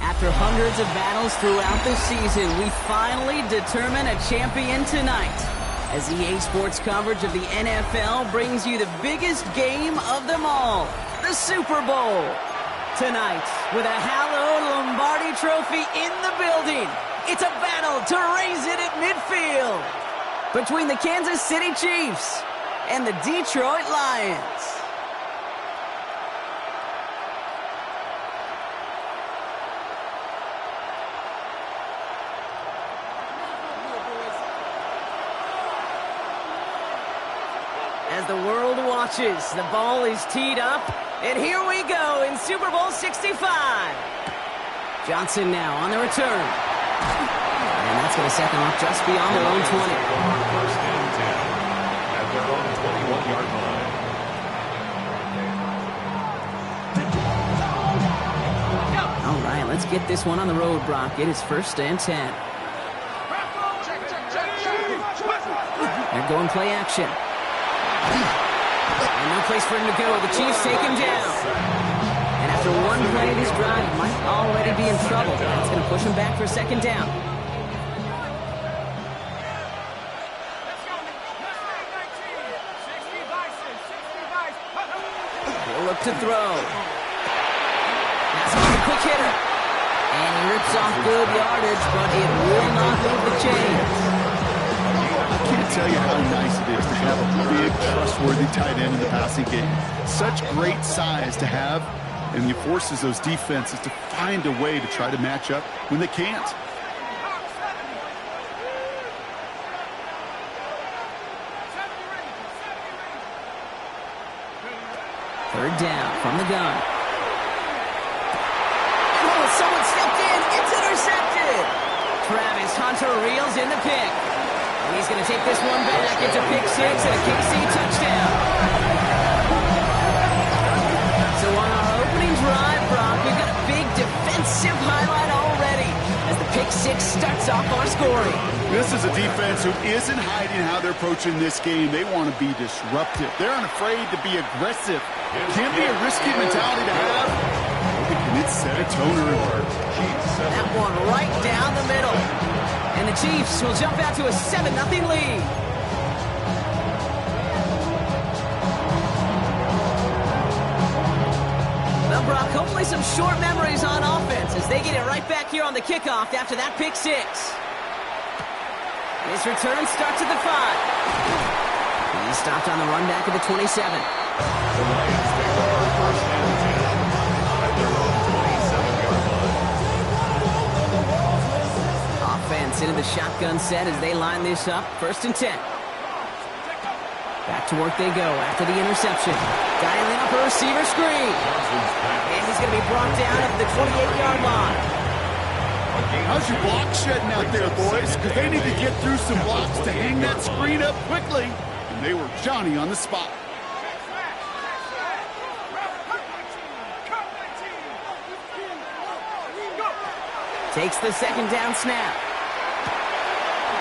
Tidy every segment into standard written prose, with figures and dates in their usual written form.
After hundreds of battles throughout the season, we finally determine a champion tonight, as EA Sports coverage of the NFL brings you the biggest game of them all, the Super Bowl. Tonight, with a hallowed Lombardi trophy in the building, it's a battle to raise it at midfield between the Kansas City Chiefs and the Detroit Lions. As the world watches, the ball is teed up, and here we go in Super Bowl 65. Johnson now on the return. And that's going to set them up just beyond their own 20. First and 10 at their own 21-yard line. All right, let's get this one on the road, Brock. It is first and 10. They're going play action. And no place for him to go. The Chiefs take him down. And after one play of this drive, he might already be in trouble. That's going to push him back for a second down. He'll look to throw. That's a quick hitter. And he rips off good yardage, but it will not move the chains. I can't tell you how nice it is to have a big, trustworthy tight end in the passing game. Such great size to have, and he forces those defenses to find a way to try to match up when they can't. Third down from the gun. Oh, someone stepped in. It's intercepted. Travis Hunter reels in the pick. And he's going to take this one back. It's a pick six and a KC touchdown. So on our opening drive, Brock, we've got a big defensive highlight already as the pick six starts off our scoring. This is a defense who isn't hiding how they're approaching this game. They want to be disruptive. They're unafraid to be aggressive. Can be a risky mentality to have. And it set a tone early. That one right down the middle. And the Chiefs will jump out to a 7-0 lead. Well, Brock, hopefully some short memories on offense as they get it right back here on the kickoff after that pick six. His return starts at the 5. He's stopped on the run back at the 27. The Lions pick up first and 10 at their own 27-yard line. Offense into the shotgun set as they line this up. First and 10. Back to work they go after the interception. Dialing up a receiver screen. And he's going to be brought down at the 28-yard line. How's your block shedding out there, boys? Because they need to get through some blocks to hang that screen up quickly. And they were Johnny on the spot. Takes the second down snap.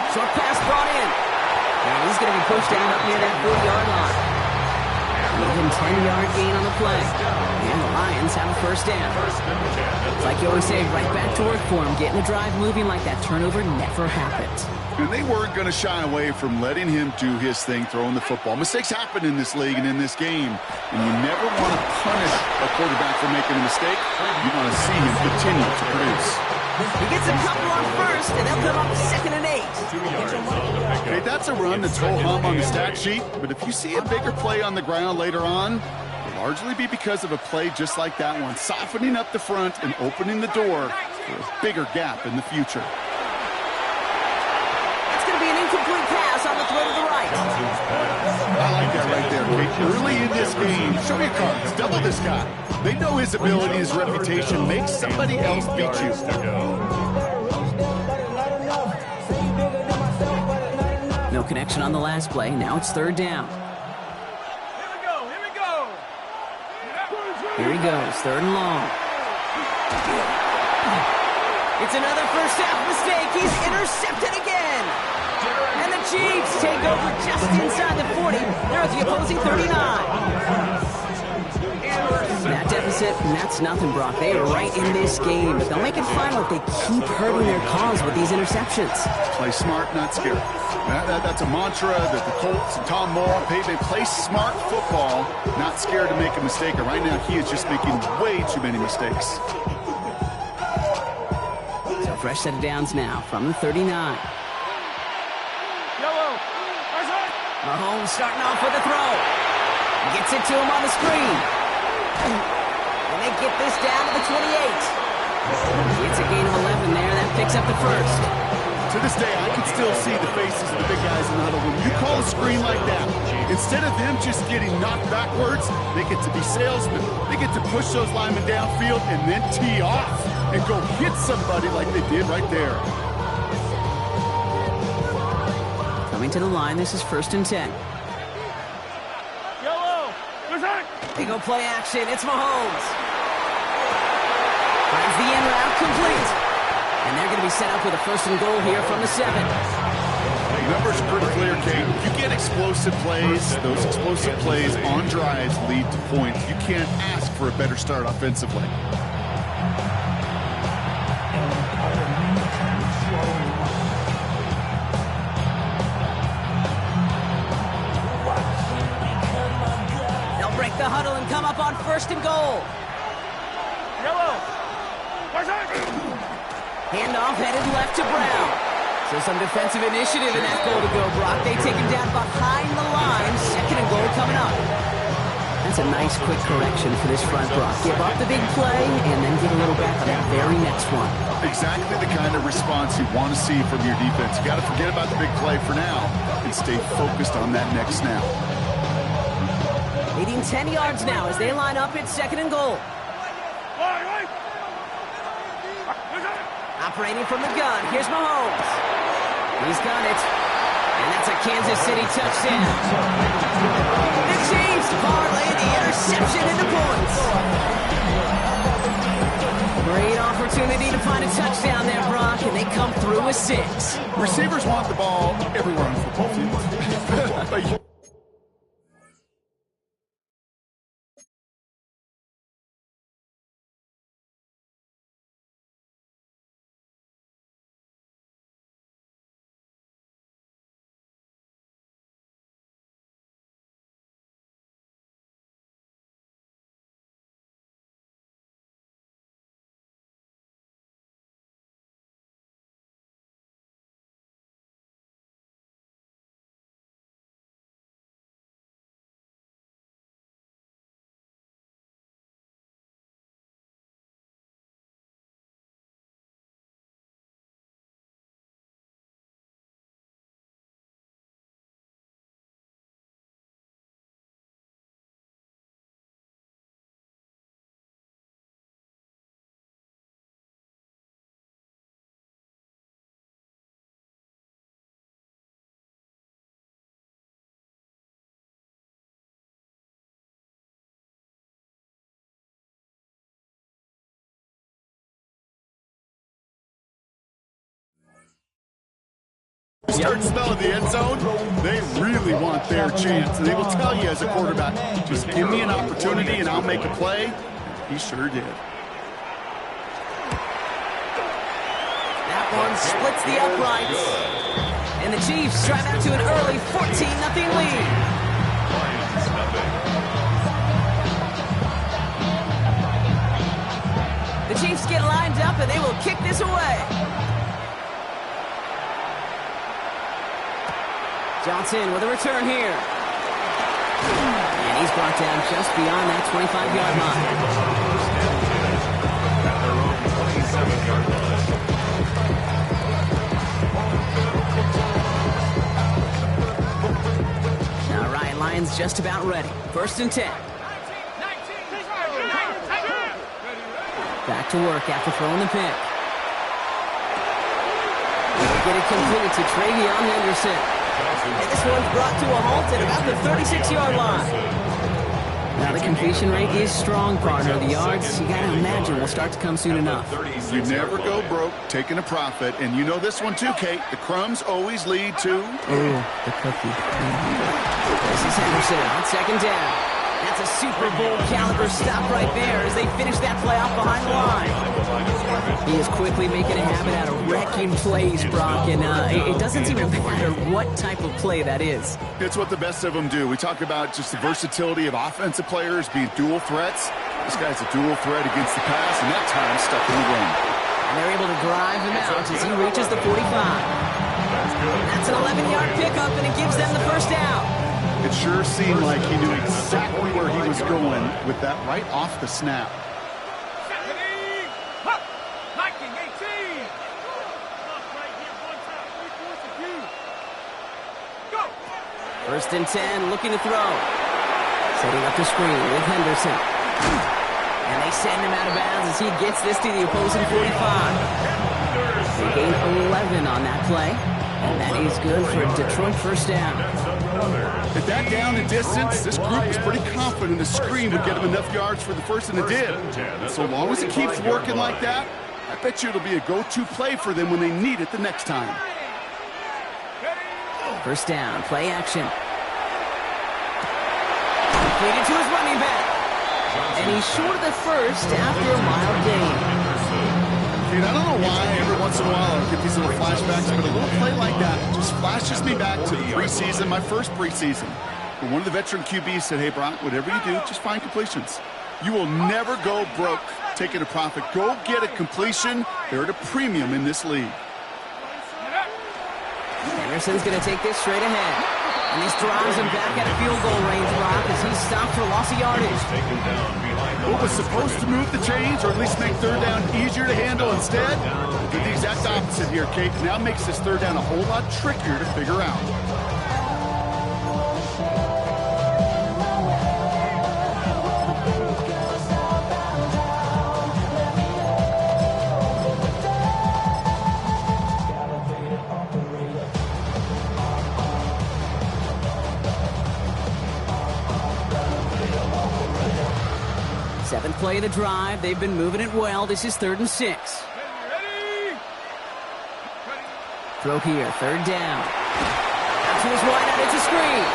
Short pass brought in. And he's going to be pushed down up near that 40-yard line. Even 10-yard gain on the play. And the Lions have a first down. It's like you always say, right back to work for him. Getting the drive moving like that turnover never happened. And they weren't going to shy away from letting him do his thing, throwing the football. Mistakes happen in this league and in this game. And you never want to punish a quarterback for making a mistake. You want to see him continue to produce. He gets a couple on first, and they'll come up 2nd and 8. Okay, that's a run that's ho-hum on the stat sheet. But if you see a bigger play on the ground later on, it'll largely be because of a play just like that one, softening up the front and opening the door for a bigger gap in the future. That's going to be an incomplete pass on the throw to the right. I like that right there, Kate. Early in this game, show your cards, double this guy. They know his ability, his reputation makes somebody else beat you. No connection on the last play. Now it's third down. Here he goes, third and long. It's another first half mistake. He's intercepted again. And the Chiefs take over just inside the 40. They're at the opposing 39. That deficit, and that's nothing, Brock. They are right in this game, but they'll make it final if they keep hurting their cause with these interceptions. Play smart, not scared. That's a mantra that the Colts and Tom Moore, they play smart football, not scared to make a mistake. And right now, he is just making way too many mistakes. So fresh set of downs now from the 39. Mahomes starting off with a throw. Gets it to him on the screen. And they get this down to the 28. It's a gain of 11 there. That picks up the first. To this day, I can still see the faces of the big guys in the huddle. When you call a screen like that, instead of them just getting knocked backwards, they get to be salesmen. They get to push those linemen downfield and then tee off and go hit somebody like they did right there. Coming to the line, this is 1st and 10. They go play action. It's Mahomes. Finds the in route complete. And they're going to be set up with a 1st and goal here from the 7. The numbers are pretty clear, Kate. You get explosive plays. Those explosive plays on drives lead to points. You can't ask for a better start offensively. The huddle and come up on 1st and goal. Handoff headed left to Brown. So some defensive initiative in that goal to go, Brock. They take him down behind the line. 2nd and goal coming up. That's a nice quick correction for this front, Brock. Give up the big play and then get a little back on that very next one. Exactly the kind of response you want to see from your defense. You got to forget about the big play for now and stay focused on that next snap. Leading 10 yards now as they line up at 2nd and goal. Operating from the gun, here's Mahomes. He's got it. And that's a Kansas City touchdown. The Chiefs parlay the interception into points. Great opportunity to find a touchdown there, Brock, and they come through with 6. Receivers want the ball everywhere on the football field. Start smelling the end zone, they really want their chance. And they will tell you as a quarterback, just give me an opportunity and I'll make a play. He sure did. That one splits the uprights. And the Chiefs drive out to an early 14-0 lead. The Chiefs get lined up and they will kick this away. Johnson with a return here. And he's brought down just beyond that 25-yard line. All right, Lions just about ready. 1st and 10. Back to work after throwing the pick. They'll get it complete to Travion Henderson. And this one's brought to a halt at about the 36-yard line. Now the completion rate is strong, partner. The yards, you got to imagine, will start to come soon enough. You never go broke taking a profit. And you know this one too, Kate. The crumbs always lead to... Ooh, the cookie. This is Henderson on second down. That's a Super Bowl caliber stop right there as they finish that play off behind the line. He is quickly making a habit out of wrecking plays, Brock, and it doesn't seem to matter what type of play that is. It's what the best of them do. We talk about just the versatility of offensive players being dual threats. This guy's a dual threat against the pass, and that time stuck in the run. And they're able to drive him out as he reaches the 45. That's an 11-yard pickup, and it gives them the first down. It sure seemed like he knew exactly where he was going with that right off the snap. First and 10, looking to throw. Setting up the screen with Henderson. And they send him out of bounds as he gets this to the opposing 45. They gain 11 on that play. And that is good for a Detroit first down. At that down and distance, this group was pretty confident the screen would get him enough yards for the first, and it did. And so long as it keeps working like that, I bet you it'll be a go-to play for them when they need it the next time. First down, play action. Completed to his running back. And he's short of the first after a mild gain. Dude, I don't know why every once in a while I get these little flashbacks, but a little play like that just flashes me back to the preseason, my first preseason. When one of the veteran QBs said, hey, Brock, whatever you do, just find completions. You will never go broke taking a profit. Go get a completion. They're at a premium in this league. Henderson's going to take this straight ahead. And this drives him back at a field goal range, Brock, as he stopped for loss of yardage. What was supposed to move the chains, or at least make third down easier to handle instead, did the exact opposite here, Kate. Now makes this third down a whole lot trickier to figure out. Seventh play of the drive. They've been moving it well. This is 3rd and 6. Throw here, 3rd down. Out to his wide out, it's a screen.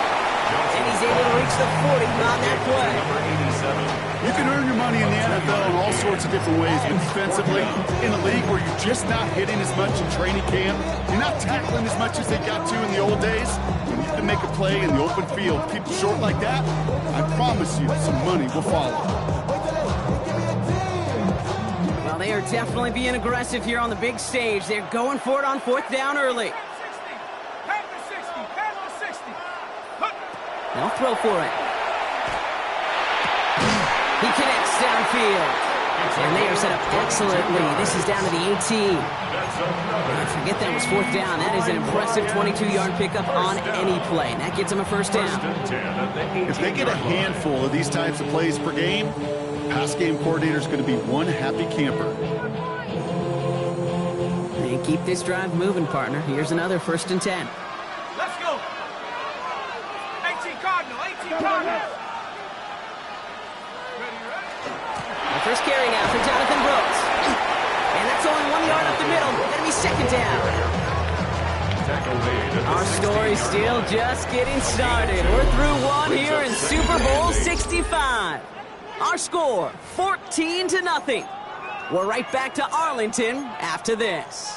And he's able to reach the 40 on that play. You can earn your money in the NFL in all sorts of different ways, but defensively, in a league where you're just not hitting as much in training camp, you're not tackling as much as they got to in the old days, when you can make a play in the open field, keep it short like that, I promise you some money will follow. Well, they are definitely being aggressive here on the big stage. They're going for it on 4th down early. They'll throw for it. He connects downfield. And they are set up excellently. This is down to the 18. I forget that was 4th down. That is an impressive 22-yard pickup on any play. And that gets them a first down. If they get a handful of these types of plays per game, pass game coordinator is going to be one happy camper. And keep this drive moving, partner. Here's another 1st and 10. Let's go. 18 Cardinal, 18 Cardinal. The first carry now for Jonathan Brooks. And that's only 1 yard up the middle. Going to be 2nd down. Our story's still just getting started. We're through one here in Super Bowl 65. Our score, 14-0. We're right back to Arlington after this.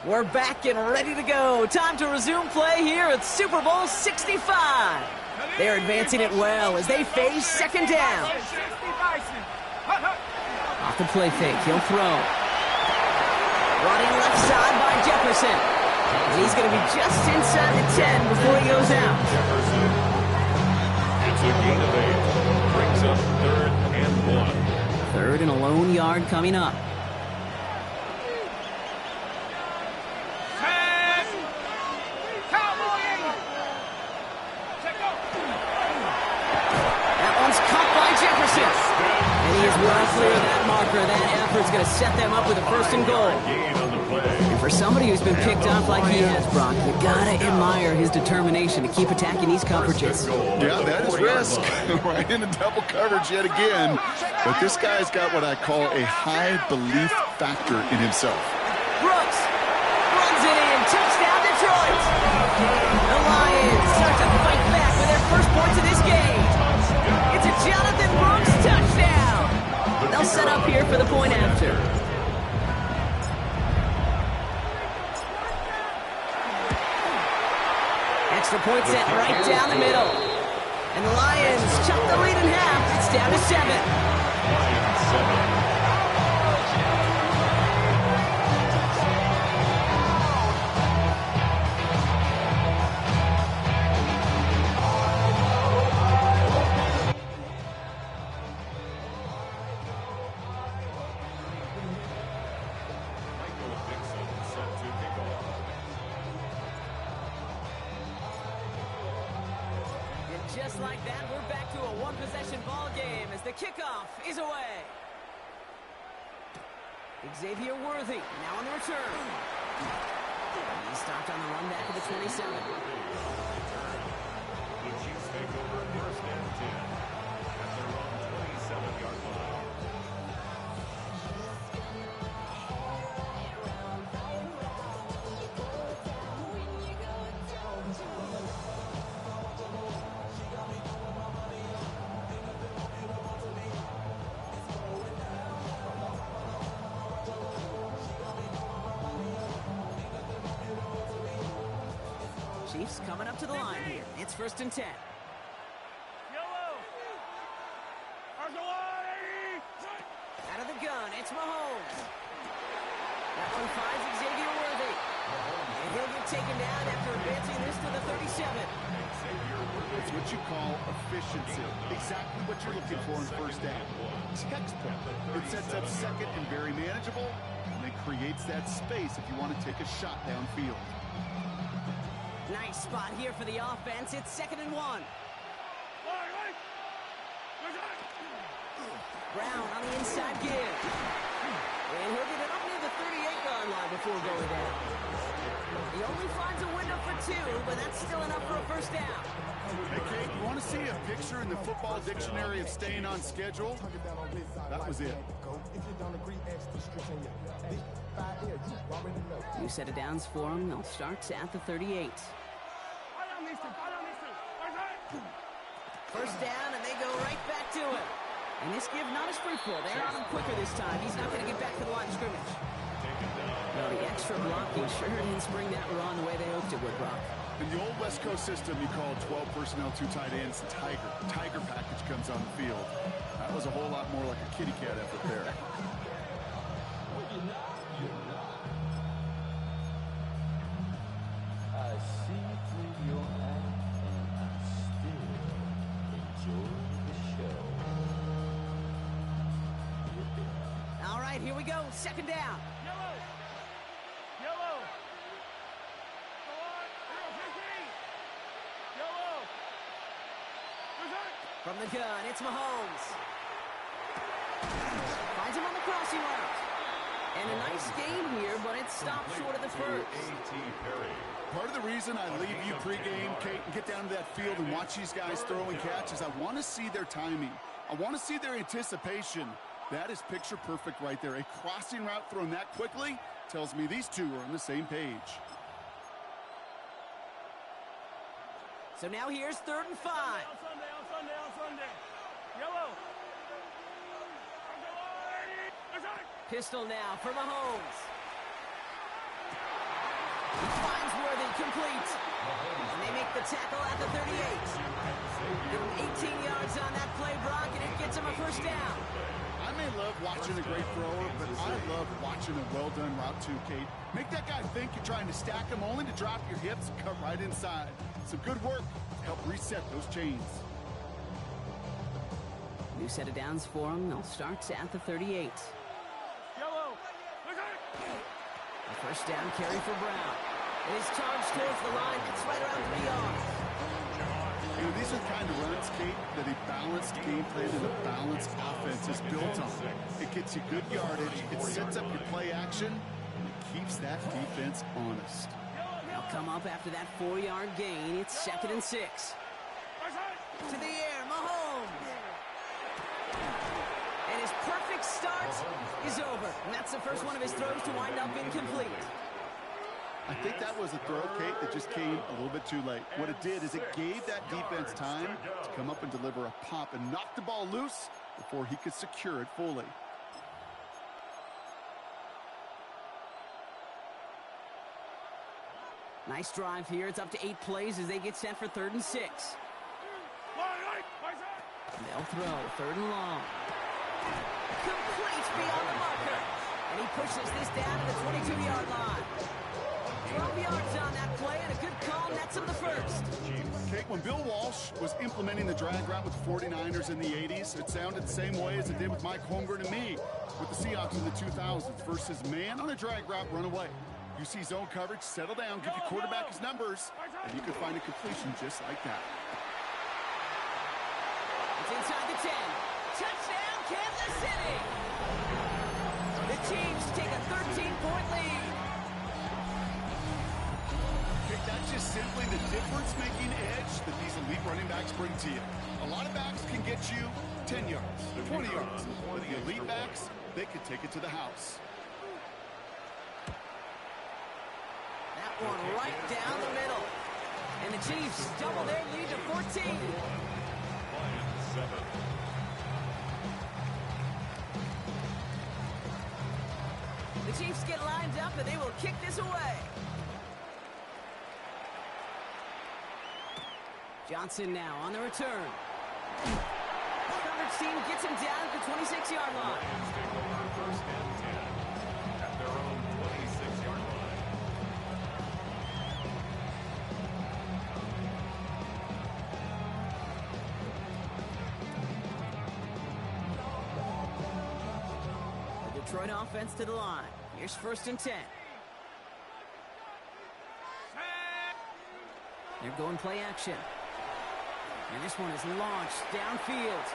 We're back and ready to go. Time to resume play here at Super Bowl 65. They're advancing it well as they face 2nd down. Off the play fake, he'll throw. Running left side by Jefferson. And he's going to be just inside the 10 before he goes out. It's a gain of 8. Brings up 3rd and 1. 3rd and a lone yard coming up. That one's caught by Jefferson. And he is well clear of that marker. That effort's going to set them up with a first and goal. And for somebody who's been picked off like he has, Brock, you got to admire his determination to keep attacking these coverages. Yeah, that is risk. Right into double coverage yet again. But this guy's got what I call a high belief factor in himself. Brooks runs it in. Touchdown, Detroit. The Lions start to fight back with their first points of this game. It's a Jonathan Brooks touchdown. They'll set up here for the point after. Extra point set right down the middle. And the Lions chop the lead in half. It's down to 7. Just like that, we're back to a one-possession ball game as the kickoff is away. Xavier Worthy now on the return. He stopped on the run back of the 27. The Chiefs take over first and 10 at their own 27-yard line. Chiefs coming up to the line here. It's first and 10. Out of the gun, it's Mahomes. That one finds Xavier Worthy. And he'll get taken down after advancing this to the 37. It's what you call efficiency. Exactly what you're looking for in first down. Textbook. It sets up second and very manageable, and it creates that space if you want to take a shot downfield. Nice spot here for the offense. It's 2nd and 1. Brown on the inside give. And he'll get it up near the 38-yard line before going down. He only finds a window for 2, but that's still enough for a first down. Hey, Kate, you want to see a picture in the football dictionary of staying on schedule? That was it. New set of downs for him. They'll start at the 38. First down, and they go right back to him. And this give not as fruitful. They're on him quicker this time. He's not going to get back to the line of scrimmage. Well, the extra blocking sure didn't spring that run the way they hoped it would, Brock. In the old West Coast system, you call 12 personnel, 2 tight ends, Tiger. The Tiger package comes on the field. That was a whole lot more like a kitty cat effort there. I see through your act, and I still enjoy the show. All right, here we go. Second down. Yellow. From the gun, it's Mahomes. Finds him on the crossing route. And a nice game here, but it stopped short of the first. Part of the reason I leave you pregame, Kate, and get down to that field and watch these guys throw and catch is I want to see their timing. I want to see their anticipation. That is picture perfect right there. A crossing route thrown that quickly tells me these two are on the same page. So now here's 3rd and 5. On Sunday. Yellow. Pistol now for Mahomes. He finds Worthy complete. And they make the tackle at the 38. Give him 18 yards on that play, Brock, and it gets him a first down. I may love watching a great thrower, but I love watching a well-done route too, Kate. Make that guy think you're trying to stack him only to drop your hips and cut right inside. Some good work to help reset those chains. New set of downs for him. They'll start at the 38. Yellow. A first down carry for Brown. It is charged towards the line. It's right around 3 yards. You know, these are the kind of runs, Kate, that a balanced game plan and a balanced offense is built on. It gets you good yardage, it sets up your play action, and it keeps that defense honest. They'll come up after that 4-yard gain. It's 2nd and 6. To the air, Mahomes. And his perfect start is over. And that's the first one of his throws to wind up incomplete. I think that was a throw, Kate, that just came a little bit too late. What it did is it gave that defense time to come up and deliver a pop and knock the ball loose before he could secure it fully. Nice drive here. It's up to 8 plays as they get set for 3rd and 6. They'll throw 3rd and long. Complete beyond the marker. And he pushes this down to the 22-yard line. 12 yards on that play, and a good call nets him the first. Kate, when Bill Walsh was implementing the drag route with the 49ers in the 80s, it sounded the same way as it did with Mike Holmgren and me with the Seahawks in the 2000s versus man on a drag route, run away. You see zone coverage, settle down, give your quarterback his numbers, and you can find a completion just like that. It's inside the 10. Touchdown, Kansas City! The Chiefs take a 13-point lead. That's just simply the difference-making edge that these elite running backs bring to you. A lot of backs can get you 10 yards, 20 yards, but the elite backs, they can take it to the house. That one right down the middle. And the Chiefs double their lead to 14. The Chiefs get lined up and they will kick this away. Johnson now on the return. Coverage team gets him down at the 26-yard line. First and 10 at their own 26-yard line. The Detroit offense to the line. Here's 1st and 10. They're going play action. And this one is launched downfield.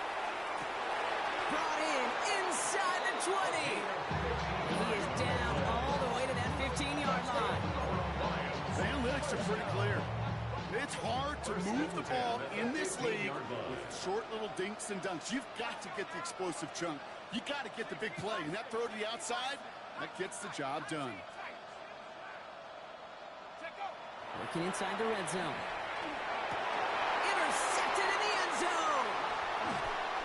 Brought in inside the 20. He is down all the way to that 15-yard line. The analytics are pretty clear. It's hard to move the ball in this league with short little dinks and dunks. You've got to get the explosive chunk. You got to get the big play. And that throw to the outside, that gets the job done. Working inside the red zone. Intercepted in the end zone.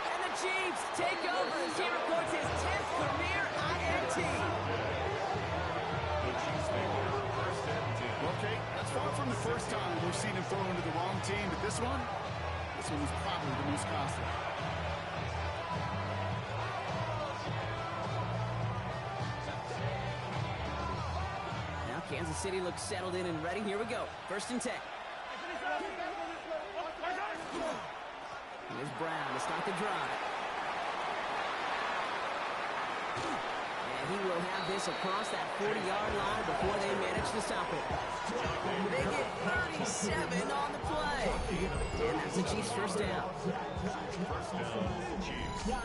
And the Chiefs take over as he records his 10th career INT. Okay, that's far from the first time we've seen him throw into the wrong team, but this one was probably the most costly. Kansas City looks settled in and ready. Here we go. 1st and 10. Here's Brown to start the drive. And he will have this across that 40-yard line before they manage to stop it. They get 37 on the play. And that's the Chiefs' first down. First down, Chiefs.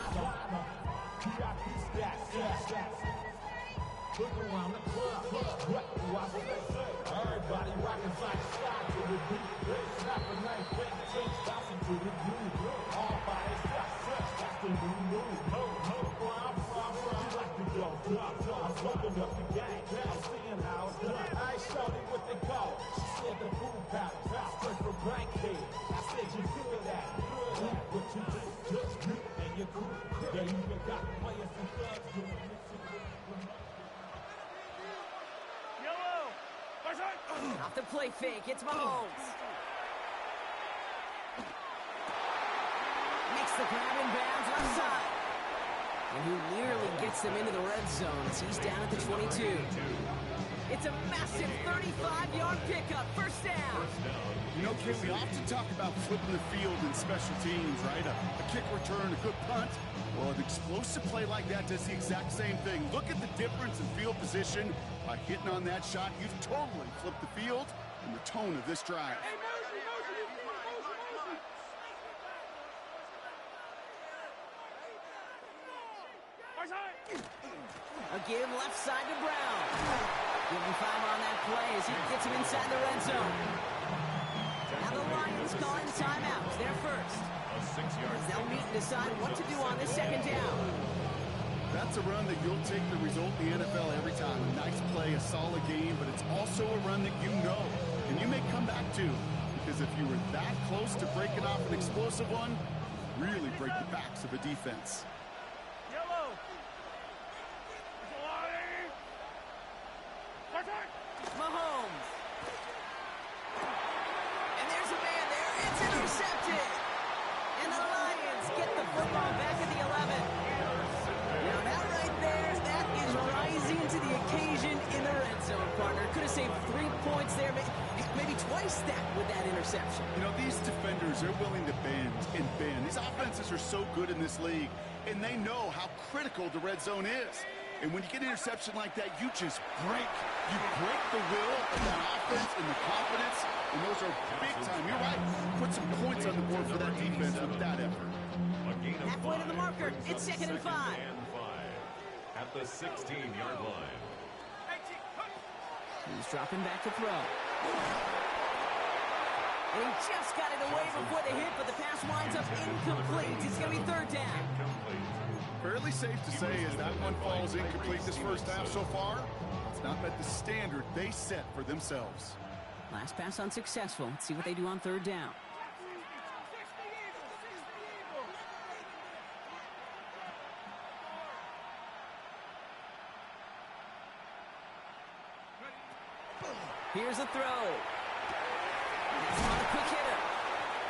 Look around the club, what do I say? Everybody rockin' like slide to the beat. They snap a nice big change, bouncing to the groove. All bodies got fresh, that's the new move. Where I'm from, like to go drop. I'm smoking up the gang, I'm seeing how it's done. I ain't showed it what they call it. She said the food pattern, straight from Bankhead. I said you good at what you do, just you and your crew. They even got players and thugs doing it. Off the play fake, it's Mahomes. Makes the grab in bounds left side. And he nearly gets them into the red zone as he's down at the 22. It's a massive 35-yard pickup, first down. You know, Kim, we often talk about flipping the field in special teams, right? A kick return, a good punt. Well, an explosive play like that does the exact same thing. Look at the difference in field position. By hitting on that shot, you've totally flipped the field and the tone of this drive. A give left side to Brown. Give him 5 on that play as he gets him inside the red zone. Now the Lions calling timeouts. They're first. As they'll meet and decide what to do on this second down. That's a run that you'll take the result in the NFL every time. A nice play, a solid game, but it's also a run that you know and you may come back to. Because if you were that close to breaking off an explosive one, really break the backs of a defense. Yellow. Mahomes. And there's a man there. It's intercepted. And the Lions get the football back at the 11. Now that right there, that is rising to the occasion in the red zone, partner. Could have saved 3 points there, maybe twice that with that interception. You know, these defenders are willing to bend and bend. These offenses are so good in this league, and they know how critical the red zone is. And when you get an interception like that, you just break. You break the will of that offense and the confidence, and those are big time. You're right. Put some points on the board for that defense with that effort. Halfway to the marker. It's 2nd and 5. At the 16-yard line. He's dropping back to throw. And he just got it away before the hit, but the pass winds up incomplete. It's going to be 3rd down. Fairly safe to say as that one falls incomplete this first half so far, it's not met the standard they set for themselves. Last pass unsuccessful. Let's see what they do on 3rd down. Here's a throw. That's not a quick hitter.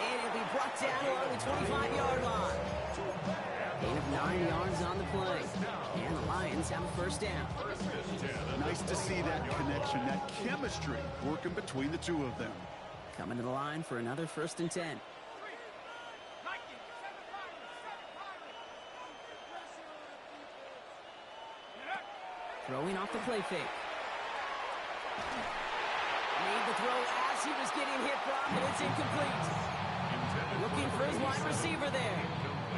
And it'll be brought down along the 25-yard line. Gain of 9 yards on the play. And the Lions have a 1st down. Nice to see that connection, that chemistry working between the two of them. Coming to the line for another 1st and 10. Throwing off the play fake. Made the throw as he was getting hit from, but it's incomplete. Looking for his wide receiver there.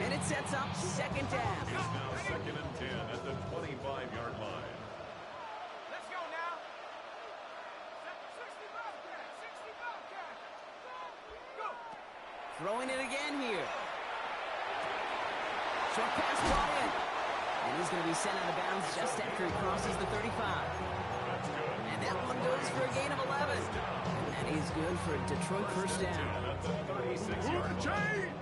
And it sets up 2nd down. It's now 2nd and 10 at the 25-yard line. Let's go now. 60 Bobcat. 60 Bobcat. Go. Throwing it again here. Short pass brought in. And he's going to be sent out of bounds just after he crosses the 35. And that one goes for a gain of 11. And that is good for a Detroit 1st down. Move the chains!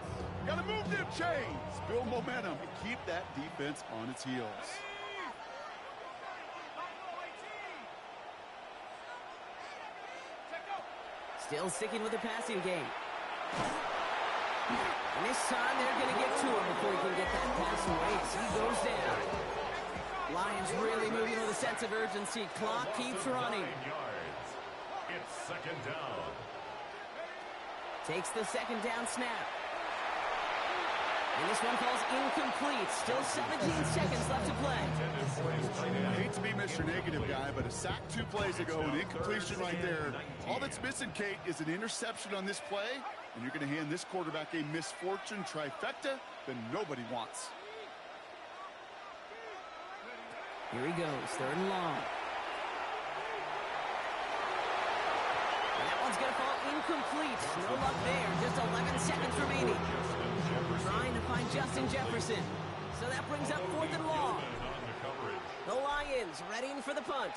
Gotta move them chains! Build momentum and keep that defense on its heels. Still sticking with the passing game. And this time they're going to get to him before he can get that pass away as he goes down. Lions really moving with a sense of urgency. Clock keeps running. It's 2nd down. Takes the 2nd down snap. And this one falls incomplete. Still 17 seconds left to play. I hate to be Mr. Negative guy, but a sack 2 plays ago, an incompletion right there. All that's missing, Kate, is an interception on this play, and you're going to hand this quarterback a misfortune trifecta that nobody wants. Here he goes, 3rd and long. And that one's going to fall incomplete. No luck there. Just 11 seconds remaining. Trying to find Justin Jefferson. So that brings up 4th and long. The Lions readying for the punt.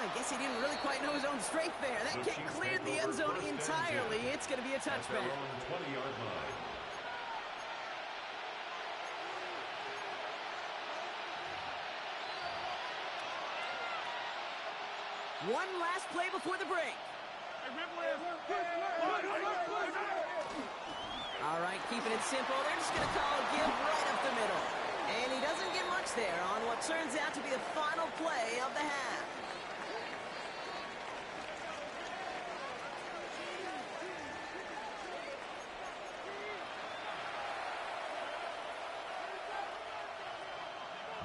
I guess he didn't really quite know his own strength there. That kick cleared the end zone entirely. It's going to be a touchback. 20-yard line. One last play before the break. All right, keeping it simple. They're just going to call a give right up the middle. And he doesn't get much there on what turns out to be the final play of the half.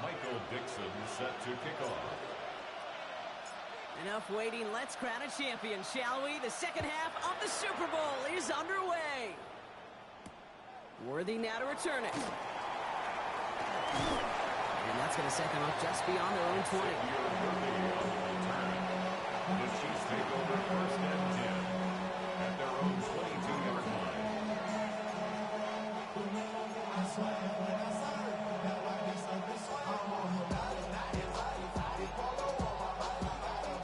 Michael Dixon set to kick off. Enough waiting. Let's crown a champion, shall we? The second half of the Super Bowl is underway. Worthy now to return it. And that's going to set them up just beyond their own 20. The Chiefs take over first and 10 at their own 22-yard line.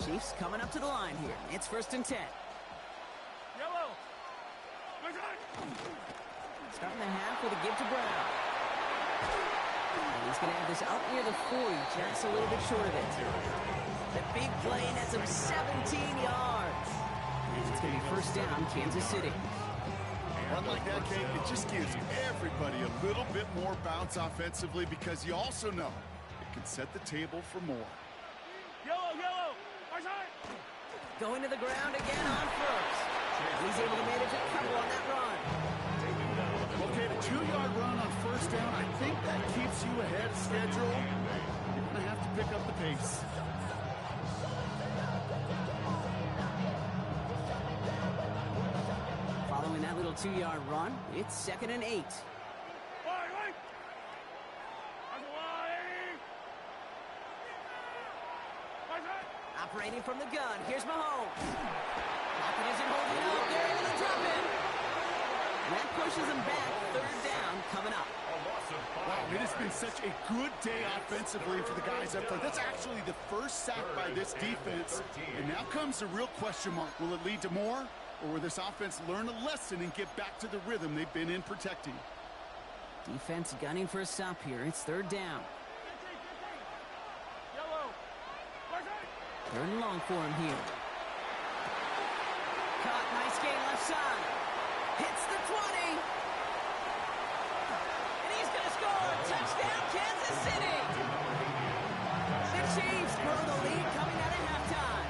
Chiefs coming up to the line here. It's first and 10. Yellow. Starting the half with a give to Brown. And he's going to have this out near the 40, just a little bit short of it. The big play, and that's him 17 yards. And it's going to be first down, Kansas City. Run like that, Kate, it just gives everybody a little bit more bounce offensively because you also know it can set the table for more. Yellow. Going to the ground again on first. He's able to manage a couple on that run. Okay, the 2-yard run on first down, I think that keeps you ahead of schedule. You're going to have to pick up the pace. Following that little 2-yard run, it's second and 8. Operating from the gun, here's Mahomes. Pocket isn't holding up, they're into the drop in. And that pushes them back, third down coming up. Wow, it has been such a good day offensively for the guys up front. That's actually the first sack by this defense. And now comes the real question mark. Will it lead to more? Or will this offense learn a lesson and get back to the rhythm they've been in protecting? Defense gunning for a stop here. It's third down. Third and long for him here. Caught, nice gain left side. Hits the 20. And he's going to score. Touchdown, Kansas City. The Chiefs grow the lead coming out of halftime.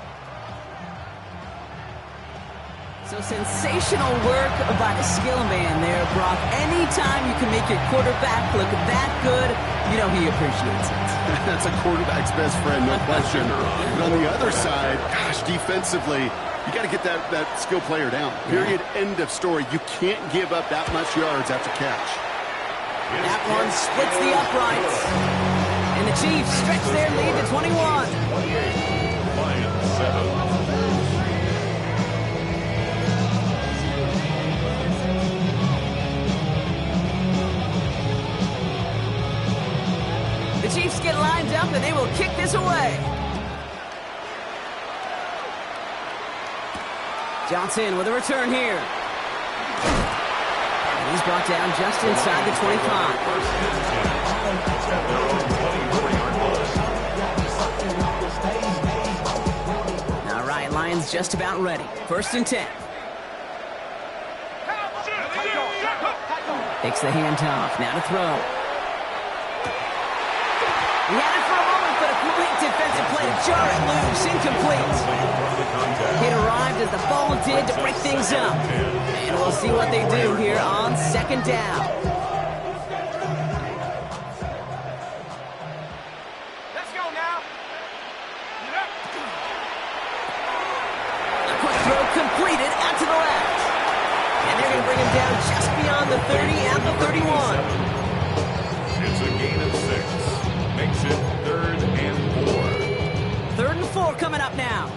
So sensational work by the skill man there, Brock. Anytime you can make your quarterback look that good, you know he appreciates it. That's a quarterback's best friend, no question. But on the other side, gosh, defensively, you got to get that skill player down. Period, end of story. You can't give up that much yards after catch. That one splits the uprights. And the Chiefs stretch their lead to 21. 28, Lions 7. The Chiefs get lined up, and they will kick this away. Johnson with a return here. And he's brought down just inside the 25. All right, Lions just about ready. First and 10. Takes the handoff, now to throw. He had it for a moment, but a great defensive play to jar it loose. Incomplete. It arrived as the ball did to break things up. And we'll see what they do here on second down. Let's go now. A quick throw completed out to the left. And they're going to bring him down just beyond the 30 at the 31. It's a gain of 6. Makes it third and 4. Third and 4 coming up now.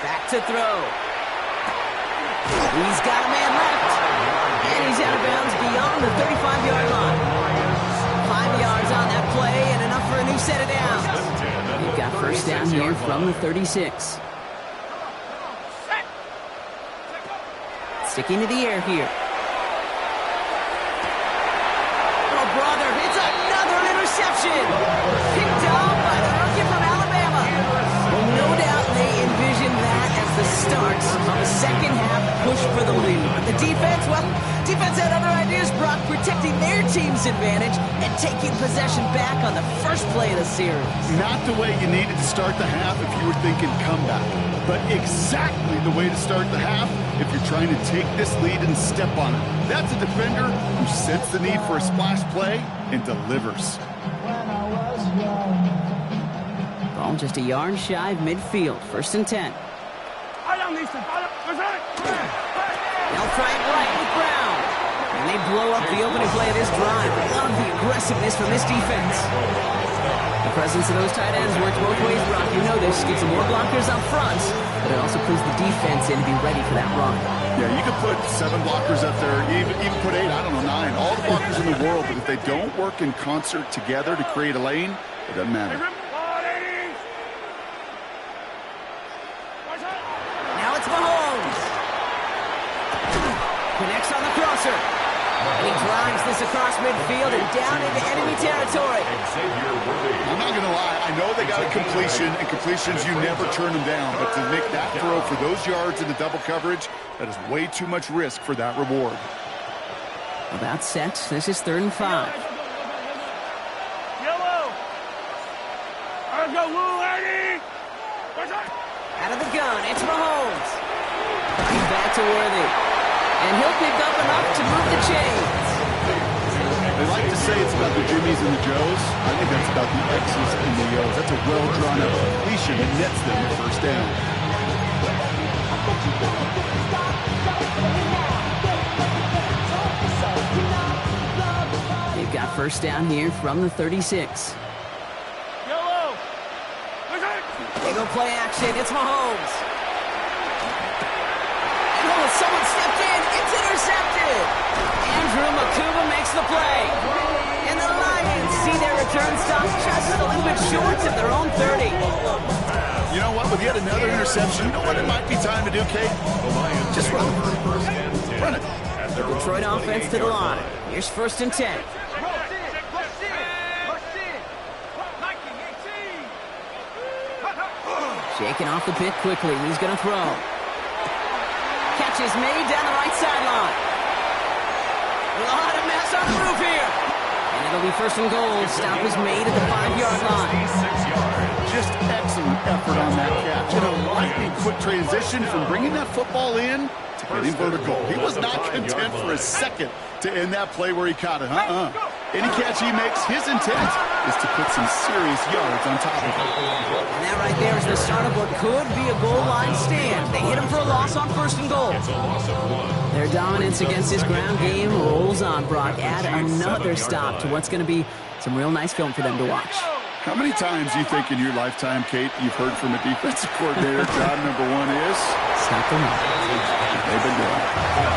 Back to throw. He's got a man left. And he's out of bounds beyond the 35-yard line. 5 yards on that play and enough for a new set of downs. We've got first down here from the 36. Sticking to the air here. Oh, brother, it's another interception. Picked off by the rookie from Alabama. Well, no doubt they envisioned that as the start of a second half push for the lead. But the defense, well, defense had other ideas, Brock, protecting their team's advantage and taking possession back on the first play of the series. Not the way you needed to start the half if you were thinking comeback, but exactly the way to start the half if you're trying to take this lead and step on it. That's a defender who senses the need for a splash play and delivers. Ball just a yard shy of midfield. 1st and 10. They'll try it right with Brown. And they blow up the opening play of this drive. Love the aggressiveness from this defense. The presence of those tight ends works both ways, Brock. You know this. Gets some more blockers up front, but it also puts the defense in to be ready for that run. Yeah, you could put 7 blockers up there, even put 8, I don't know, 9. All the blockers in the world, but if they don't work in concert together to create a lane, it doesn't matter. Now it's Mahomes. Connects on the crosser. And he drives this across midfield and down into enemy territory. I'm not going to lie. I know they got a completion, and completions, you never turn them down. But to make that throw for those yards in the double coverage, that is way too much risk for that reward. About set. This is 3rd and 5. Out of the gun, it's Mahomes. He's back to Worthy. And he'll pick up enough to move the chains. They like to say it's about the Jimmies and the Joes. I think that's about the X's and the O's. That's a well-drawn-out completion that nets them the 1st down. They've got 1st down here from the 36. They go play action. It's Mahomes. And someone stepped in. It's intercepted. Andrew Makuba makes the play. And the Lions see their return stop just a little bit short of their own 30. You know what? With yet another interception, you know what it might be time to do, Kate? Just run it. Run it. The Detroit offense to the line. Here's 1st and 10. Shaking off the pit quickly. He's going to throw. Catch is made down the right sideline. A lot of mess on the roof here. And it'll be 1st and goal. Stop was made at the 5-yard line. Just excellent effort on that catch. And a lightning quick transition from bringing that football in to getting vertical. He was not content for a second to end that play where he caught it. Any catch he makes, his intent is to put some serious yards on top of it. And that right there is the start of what could be a goal line stand. They hit him for a loss on 1st and goal. Their dominance against this ground game rolls on, Brock. Add another stop to what's going to be some real nice film for them to watch. How many times do you think in your lifetime, Kate, you've heard from a defensive coordinator, job number 1 is? Stop the run. They've been doing it.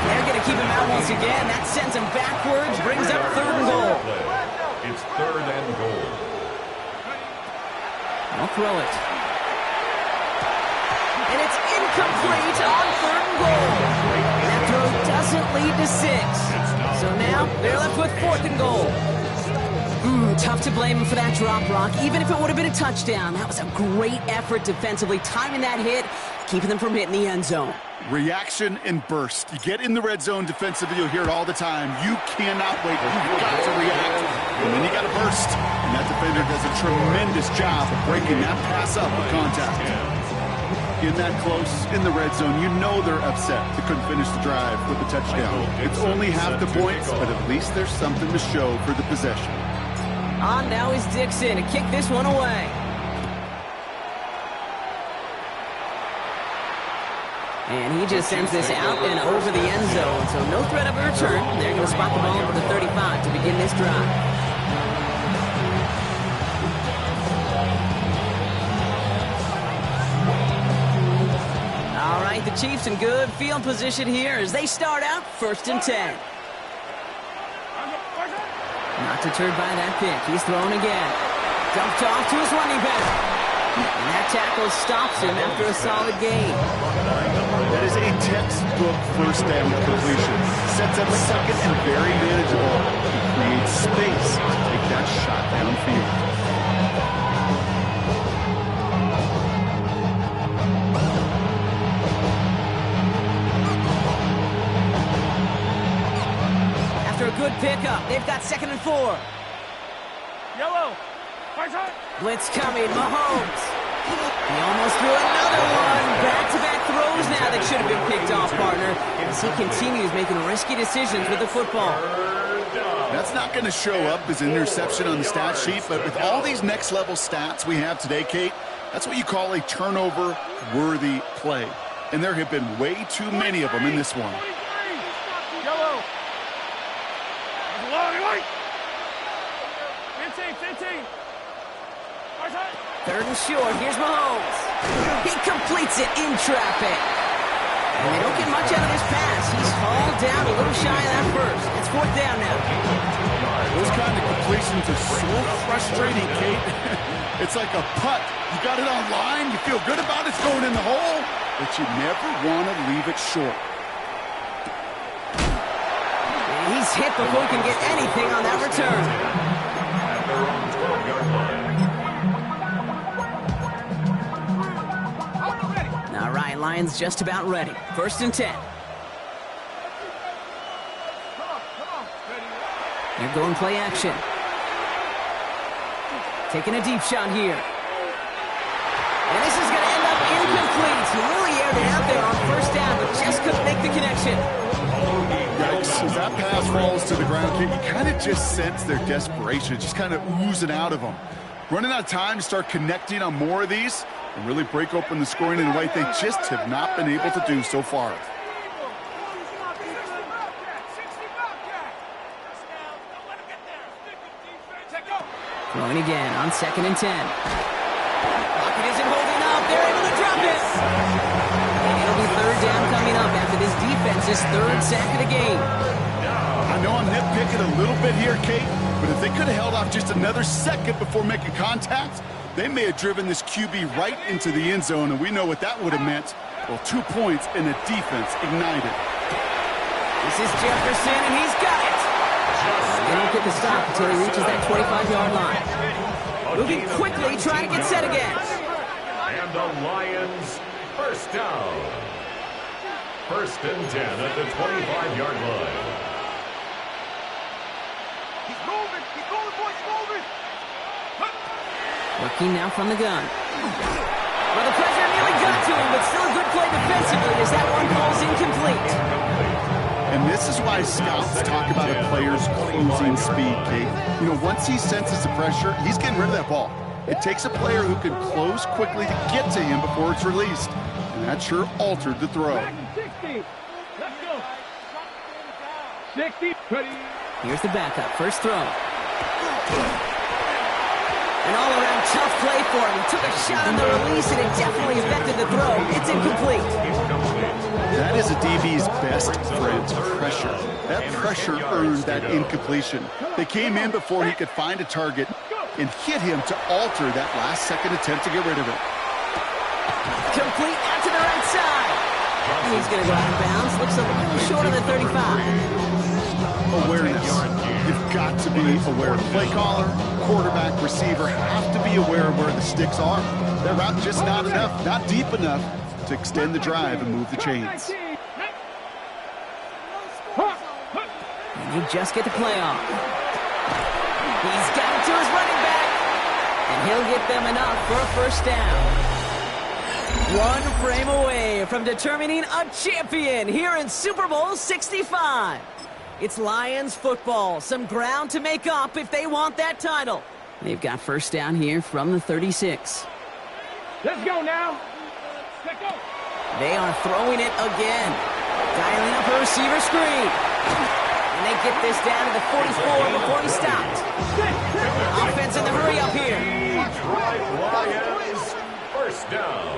They're going to keep him out once again. That sends him backwards, brings up 3rd and goal. It's 3rd and goal. They'll throw it. And it's incomplete on 3rd and goal. That throw doesn't lead to 6. So now they're left with 4th and goal. Tough to blame him for that drop, Brock. Even if it would have been a touchdown, that was a great effort defensively, timing that hit, keeping them from hitting the end zone. Reaction and burst. You get in the red zone defensively, you'll hear it all the time. You cannot wait. You've got to react. And then you got to burst. And that defender does a tremendous job of breaking that pass up with contact. In that close, in the red zone, you know they're upset. They couldn't finish the drive with a touchdown. It's only half the points, but at least there's something to show for the possession. On now is Dixon to kick this one away. And he just sends this out and over the end zone. So no threat of a return. They're going to spot the ball over the 35 to begin this drive. All right, the Chiefs in good field position here as they start out 1st and 10. Not deterred by that pick. He's thrown again. Dumped off to his running back. And that tackle stops him after a solid gain. That is a textbook 1st down completion. Sets up 2nd and very manageable. He creates space to take that shot downfield. After a good pickup, they've got 2nd and 4. Yellow. Blitz coming. Mahomes He almost threw another one. Back-to-back throws now that should have been picked off, partner, as he continues making risky decisions with the football. That's not going to show up as an interception on the stat sheet, but with all these next-level stats we have today, Kate, that's what you call a turnover-worthy play. And there have been way too many of them in this one. Yellow. 15. 3rd and short. Here's Mahomes. He completes it in traffic. And they don't get much out of this pass. He's hauled down a little shy of that first. It's 4th down now. Those kind of completions are so frustrating, Kate. It's like a putt. You got it on line. You feel good about it. It's going in the hole. But you never want to leave it short. He's hit before he can get anything on that return. At their own 12-yard line. All right, Lions just about ready. 1st and 10. They're going play action. Taking a deep shot here. And this is going to end up incomplete. He really aired it out there on 1st down, but just couldn't make the connection. Yikes, as that pass falls to the ground, Kate, you kind of just sense their desperation, just kind of oozing out of them. Running out of time to start connecting on more of these and really break open the scoring in a way they just have not been able to do so far. Throwing again on 2nd and 10. Pocket isn't holding up. They're able to drop it. And it'll be 3rd down coming up after this defense's 3rd sack of the game. I know I'm nitpicking a little bit here, Kate, but if they could have held off just another second before making contact, they may have driven this QB right into the end zone, and we know what that would have meant. Well, 2 points and the defense ignited. This is Jefferson, and he's got it. They don't get the stop until he reaches that 25-yard line. Moving quickly, trying to get set again. And the Lions, 1st down. 1st and 10 at the 25-yard line. He's moving, boys, moving. Working now from the gun. Well, the pressure nearly got to him, but still a good play defensively as that one falls incomplete. And this is why scouts talk about a player's closing speed, Kate. You know, once he senses the pressure, he's getting rid of that ball. It takes a player who can close quickly to get to him before it's released. And that sure altered the throw. 60. Let's go. 60. Here's the backup. First throw. An all-around tough play for him. He took a shot on the release, and it definitely affected the throw. It's incomplete. That is a DB's best friend, pressure. That pressure earned that incompletion. They came in before he could find a target and hit him to alter that last-second attempt to get rid of it. Complete out to the right side. And he's going to go out of bounds. Looks a little short of the 35. Awareness. You've got to be aware. Play caller, quarterback, receiver have to be aware of where the sticks are. That route just not enough, not deep enough to extend the drive and move the chains. And you just get the play off. He's got it to his running back. And he'll get them enough for a 1st down. One frame away from determining a champion here in Super Bowl 65. It's Lions football. Some ground to make up if they want that title. They've got 1st down here from the 36. Let's go now. Let's go. They are throwing it again. Dialing up a receiver screen. And they get this down to the 44 before he stopped. Offense in the hurry up here. Detroit Lions, 1st down.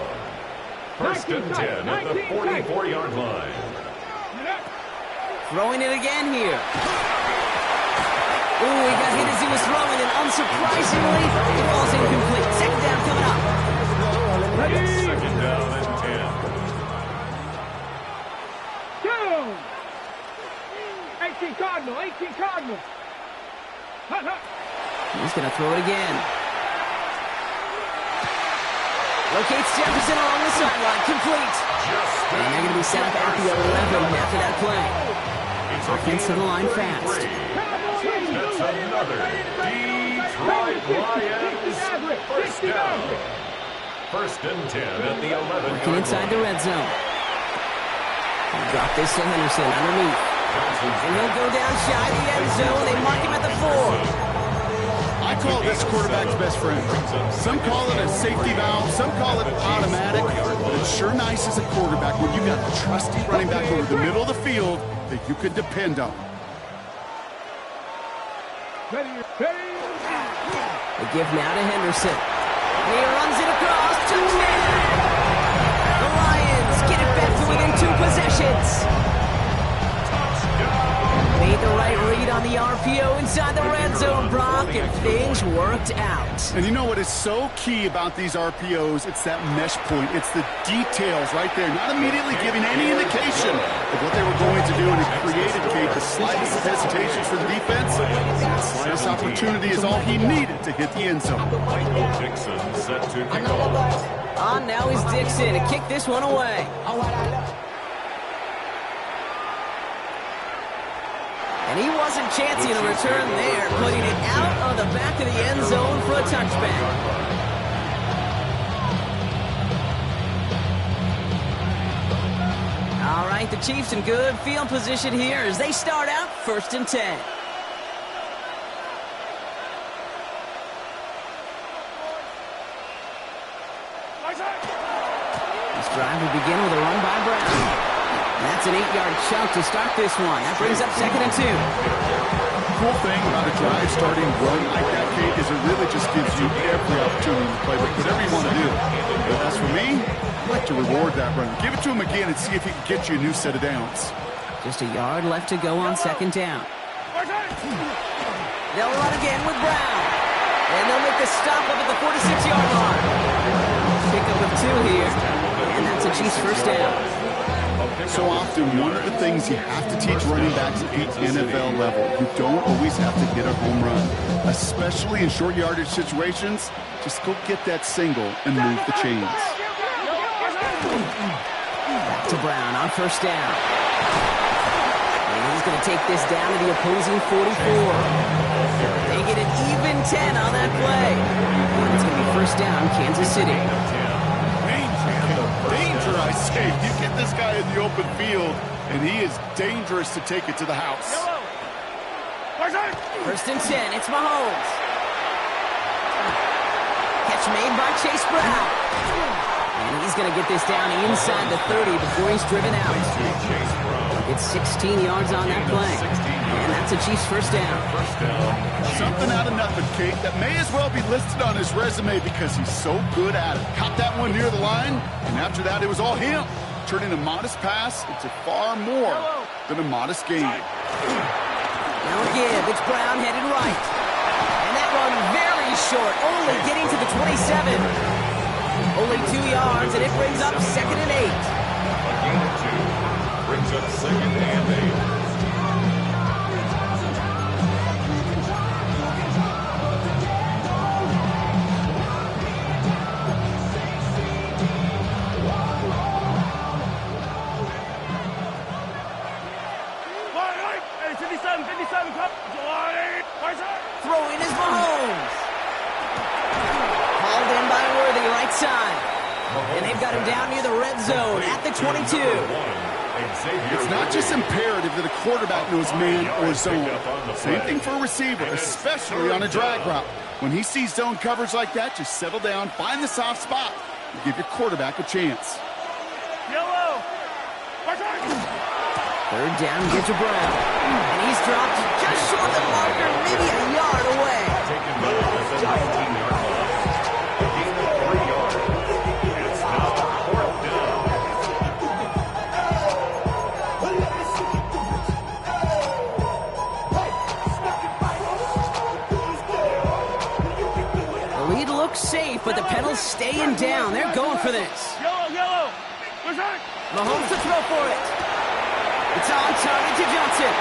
1st and 10 at the 44-yard line. Throwing it again here. Ooh, he got hit as he was throwing, and unsurprisingly, it falls incomplete. 2nd down coming up. 2nd down and 10. 18 Cardinal. He's going to throw it again. Locates Jefferson along the sideline. Complete. And they're going to be set up at the 11 after that play. Offense to the line fast. That's another Detroit Lions 1st down. First and 10 at the 11-yard Working inside the line. red zone. Drop this to Henderson underneath. And he'll go down shy of the end zone. They mark him at the 4. I call this quarterback's best friend. Some call it a safety valve, some call it automatic, but it's sure nice as a quarterback when you got a trusty running back over the middle of the field that you can depend on. They give now to Henderson. And he runs it across. Touchdown! The Lions get it back to within 2 possessions. Made the right read on the RPO inside the red zone, Brock, and things worked out. And you know what is so key about these RPOs? It's that mesh point. It's the details right there. Not immediately giving any indication of what they were going to do, and it created, Kate, the slightest of hesitations for the defense. The slightest opportunity is all he needed to hit the end zone. Dixon set to kick off. On now is Dixon to kick this one away. And he wasn't chancing a return there, putting it out of the back of the end zone for a touchback. All right, the Chiefs in good field position here as they start out first and 10. This drive will begin with a run by Brown. And that's an 8-yard chunk to start this one. That brings up second and 2. The cool thing about a drive starting run like that, Kate, is it really just gives you every opportunity to play with whatever you want to do. But as for me, I like to reward that run. Give it to him again and see if he can get you a new set of downs. Just a yard left to go on second down. They'll run again with Brown. And they'll make the stop up at the 46-yard line. Pickup of 2 here. And that's a Chiefs first down. So often, one of the things you have to teach running backs at the NFL level, you don't always have to hit a home run. Especially in short yardage situations, just go get that single and move the chains. Back to Brown on first down. And he's going to take this down to the opposing 44. They get an even 10 on that play. And it's going to be first down, Kansas City. Danger, I say. You get this guy in the open field, and he is dangerous to take it to the house. First and 10, it's Mahomes. Catch made by Chase Brown. And he's going to get this down inside the 30 before he's driven out. It's 16 yards on that play. And that's a Chiefs first down. Something out of nothing, Kate, that may as well be listed on his resume because he's so good at it. Caught that one near the line, and after that, it was all him. Turning a modest pass into far more than a modest gain. Now again, it's Brown headed right. And that run very short, only getting to the 27. Only 2 yards, and it brings up second and 8. A gain of 2 brings up second and 8. Throwing is Mahomes. Hauled in by Worthy, right side. And they've got him down near the red zone at the 22. It's not just imperative that a quarterback knows man or zone. Same thing for a receiver, especially on a drag route. When he sees zone coverage like that, just settle down, find the soft spot, and give your quarterback a chance. Third down, get to Brown. And he's dropped just short of the marker, maybe a yard away. Taken by the 19-yard line. A gain of 3 yards. It's now fourth down. The lead looks safe, but the pedals staying down. They're going for this. Mahomes to throw for it. It's on target to Johnson.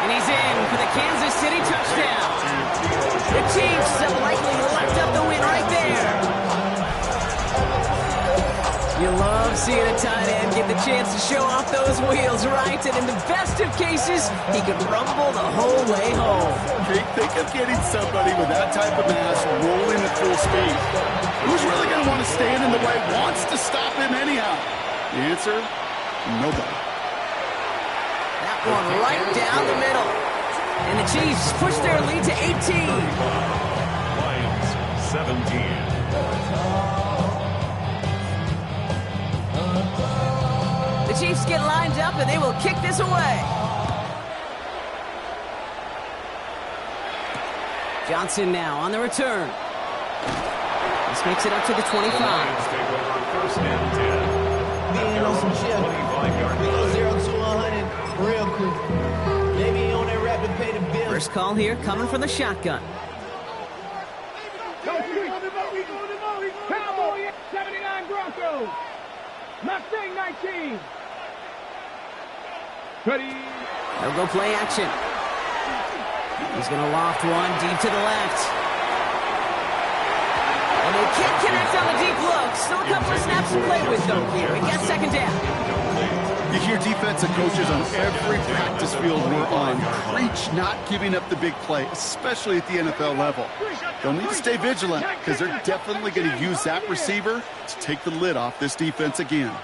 And he's in for the Kansas City touchdown. The Chiefs have likely left up the win right there. You love seeing a tight end get the chance to show off those wheels, right? And in the best of cases, he could rumble the whole way home. Think of getting somebody with that type of mass rolling at full speed. Who's really going to want to staying in the way, wants to stop him anyhow. The answer, nobody. That one right down the middle. And the Chiefs push their lead to 18. Lions 17. The Chiefs get lined up and they will kick this away. Johnson now on the return. This makes it up to the 25. Lions take over first and 10. Being on some shit. 25-yard line. 0 to 100 real quick. Maybe on that rapid pay the bill. First call here coming from the shotgun. Cowboy 79 Broncos. Mustang 19. Ready. They'll go play action. He's going to loft one deep to the left. And they can't connect on the deep look. Still a couple of snaps to play with, though, here. We got second down. You hear defensive coaches on every practice field we're on preach not giving up the big play, especially at the NFL level. They'll need to stay vigilant because they're definitely going to use that receiver to take the lid off this defense again.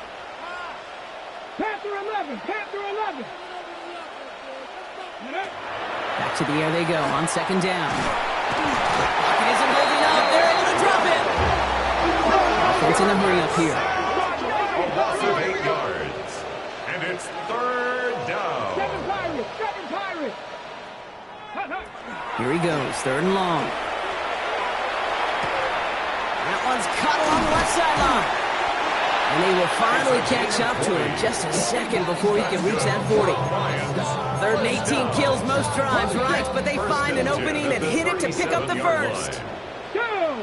Panther 11. Panther 11. Back to the air they go on second down. Pocket isn't holding up. They're able to drop it. Offense in the hurry up here. A loss of 8 yards. And it's third down. 7 Pirates. 7 Pirates. Here he goes, third and long. That one's caught along the left sideline. And they will finally catch up to him just a second before he can reach that 40. Third and 18 kills most drives, right? But they find an opening and hit it to pick up the first. Go.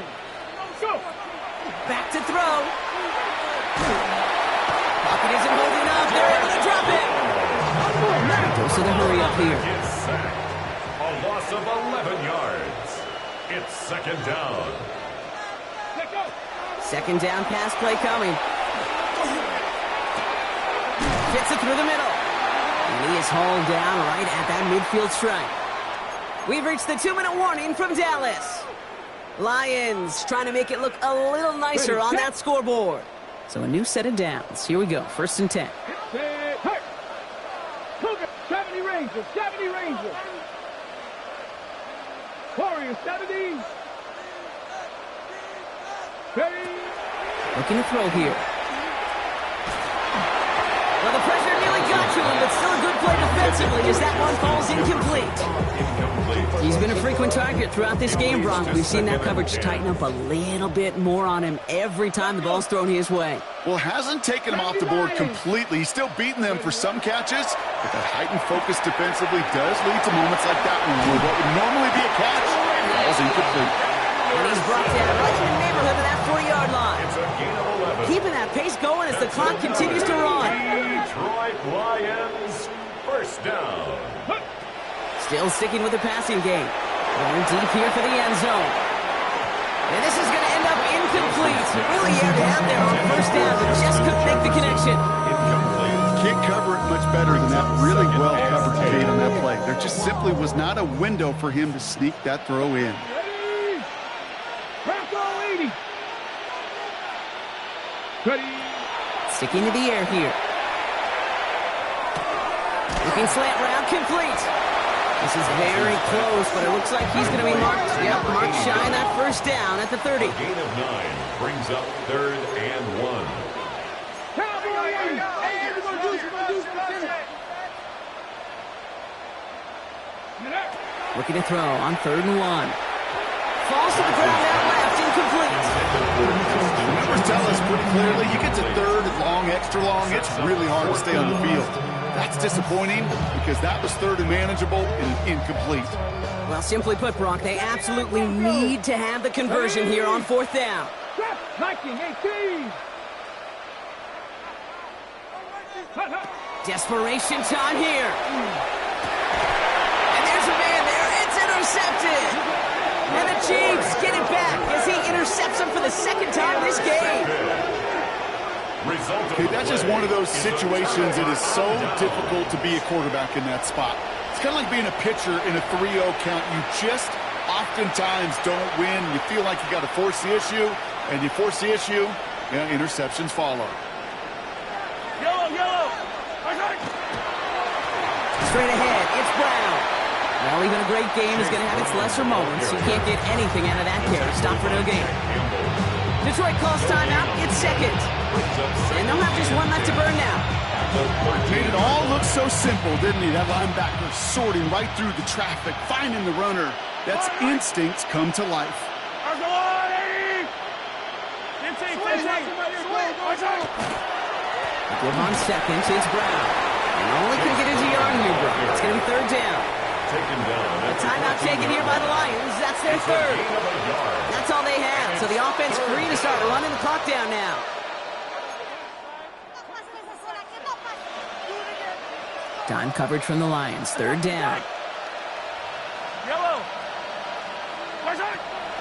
Go. Back to throw. Pocket isn't holding up. They're able to drop it. Goes to the hurry up here. Is sacked. A loss of 11 yards. It's second down. Let go. Second down pass play coming. Gets it through the middle. And he is hauled down right at that midfield stripe. We've reached the 2-minute warning from Dallas. Lions trying to make it look a little nicer on that scoreboard. So a new set of downs. Here we go. First and 10. Set. Hey. Cougar 70 Rangers. 70 Rangers. Warriors 70. Ready. Looking to throw here. Well, the pressure nearly got to him, but still a good play defensively as that one falls incomplete. He's been a frequent target throughout this game, Bronk. We've seen that coverage tighten up a little bit more on him every time the ball's thrown his way. Well, hasn't taken him off the board completely. He's still beating them for some catches, but that heightened focus defensively does lead to moments like that one where what would normally be a catch falls incomplete. And he's brought down right in the neighborhood of that 40-yard line. It's a gain of 11. Keeping that pace going as the clock continues to run. Detroit Lions, first down. Still sticking with the passing game. Going deep here for the end zone. And this is going to end up incomplete. Really aired out there on first down, but just couldn't make the connection. Can't cover it much better than that really well-covered Kate on that play. There just simply was not a window for him to sneak that throw in. Ready. Bronco 80. Ready. Sticking to the air here. Looking slant route complete. This is very close, but it looks like he's going to be marked. Yep, marked shy of that first down at the 30. A gain of 9 brings up third and 1. Cowboy 80. Hey, we're going to do some. Looking to throw on third and 1. Falls to the ground out left, incomplete. The numbers tell us pretty clearly, you get to third and long, extra long, it's really hard to stay on the field. That's disappointing because that was third and manageable and incomplete. Well, simply put, Brock, they absolutely need to have the conversion here on fourth down. Viking 18. Desperation time here. And there's a man there. It's intercepted. And the Chiefs get it back as he intercepts him for the second time this game. Okay, that's just one of those situations that is so difficult to be a quarterback in that spot. It's kind of like being a pitcher in a 3-0 count. You just oftentimes don't win. You feel like you got to force the issue. And you force the issue, interceptions follow. Yellow. Straight ahead, it's Brown. Well, even a great game is going to have its lesser moments. You can't get anything out of that carry. Stop for no gain. Detroit calls timeout. It's second. And they'll have just one left to burn now. Made it all look so simple, didn't he? That linebacker sorting right through the traffic, finding the runner. That's instincts come to life. Give on seconds, it's Brown. And only can get his yard here, Brown. It's going to be third down. A timeout taken here by the Lions. That's their third. That's all they have. So the offense free to start running the clock down now. Time coverage from the Lions. Third down.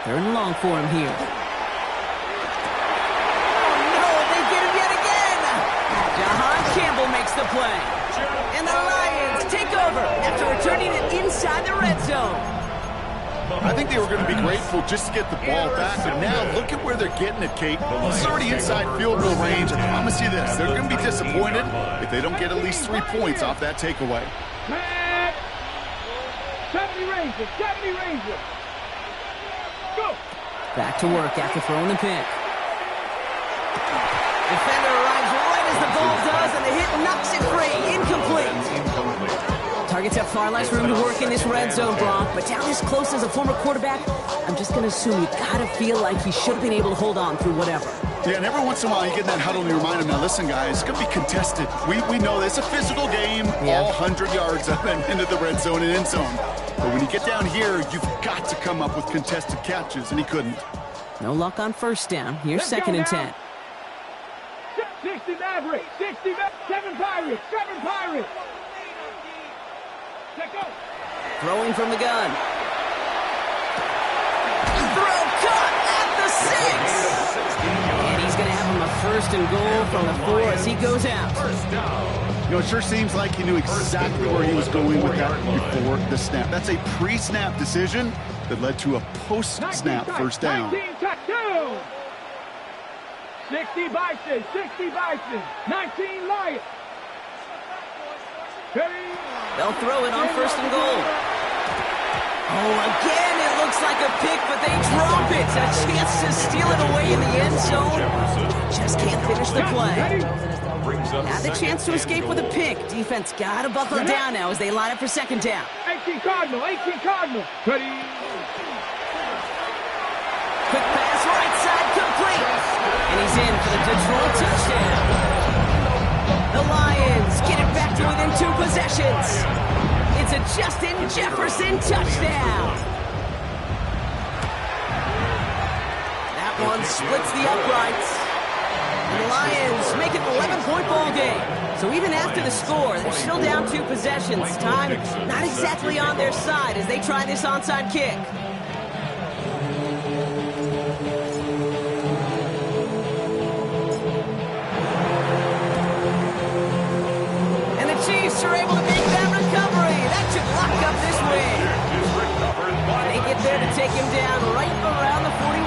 Third and long for him here. Campbell makes the play. And the Lions take over after returning it inside the red zone. I think they were going to be grateful just to get the ball back, but now look at where they're getting it, Kate. It's already inside field goal range. I promise you this, they're going to be disappointed if they don't get at least 3 points off that takeaway. 70 Rangers. Go. Back to work after throwing the pick. Defender arrives right as the ball does, and the hit knocks it free. Incomplete. Targets have far less room to work in this red zone, Gronk, but down this close as a former quarterback, I'm just going to assume you got to feel like he should have been able to hold on through whatever. Yeah, and every once in a while you get in that huddle and you remind him, now listen, guys, it's going to be contested. We know this. It's a physical game, all 100 yards up and into the red zone and end zone. But when you get down here, you've got to come up with contested catches, and he couldn't. No luck on first down. Here's second and 10. 60 Mavericks, 7 Pirates. Let's go. Throwing from the gun. Throw caught at the 6. And he's going to have him a first and goal from the 4 as he goes out. You know, it sure seems like he knew exactly where he was going with that before the snap. That's a pre-snap decision that led to a post-snap first down. 19 touchdowns. 60 Bison, 19 Lions. They'll throw it on first and goal. Oh, again, it looks like a pick, but they drop it. A chance to steal it away in the end zone. Just can't finish the play. Had the chance to escape with a pick. Defense got to buckle down now as they line up for second down. 18 Cardinal. Ready. Quick pass, right side, complete. And he's in for the Detroit touchdown. The Lions get it back to within 2 possessions. It's a Justin Jefferson touchdown. That one splits the uprights. And the Lions make it an 11-point ball game. So even after the score, they're still down 2 possessions. Time not exactly on their side as they try this onside kick. Are able to make that recovery. That should lock up this win. They get there to take him down right around the 41.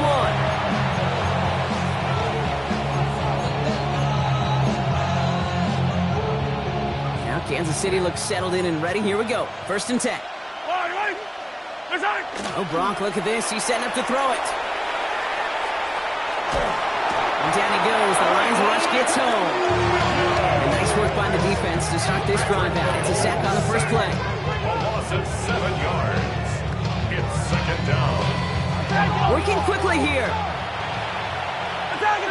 Now Kansas City looks settled in and ready. Here we go. First and 10. Oh, Gronk, look at this. He's setting up to throw it. And down he goes. The Lions rush gets home. Nice work by the defense to start this drive out. It's a sack on the first play. A loss of 7 yards. It's second down. Working quickly here. Attack!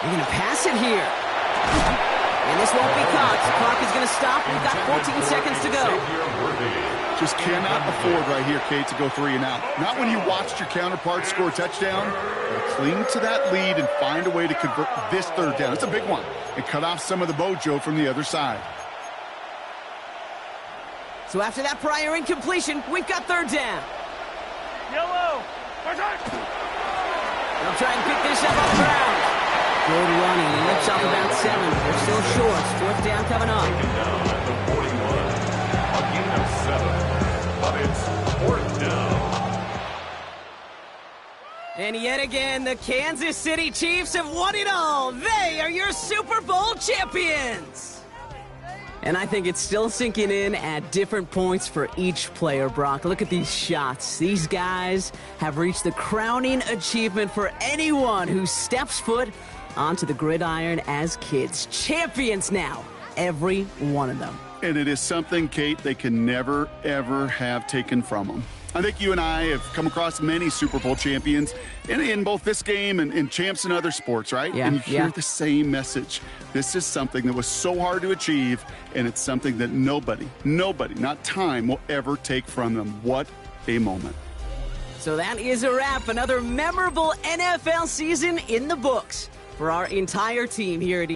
They're going to pass it here. And this won't be caught. The clock is going to stop. We've got 14 seconds to go. Just cannot afford right here, Kate, to go 3 and out. Not when you watched your counterpart score a touchdown. But cling to that lead and find a way to convert this third down. It's a big one. And cut off some of the mojo from the other side. So after that prior incompletion, we've got third down. Yellow. They'll try and pick this up on the ground. Good running. He lifts off about 7. They're still short. Fourth down coming up. gain of 7. But it's 4th down. And yet again, the Kansas City Chiefs have won it all. They are your Super Bowl champions. And I think it's still sinking in at different points for each player, Brock. Look at these shots. These guys have reached the crowning achievement for anyone who steps foot onto the gridiron as kids. Champions now, every one of them. And it is something, Kate, they can never, ever have taken from them. I think you and I have come across many Super Bowl champions in both this game and champs in other sports, right? Yeah, and you hear the same message. This is something that was so hard to achieve, and it's something that nobody, not time, will ever take from them. What a moment. So that is a wrap. Another memorable NFL season in the books for our entire team here at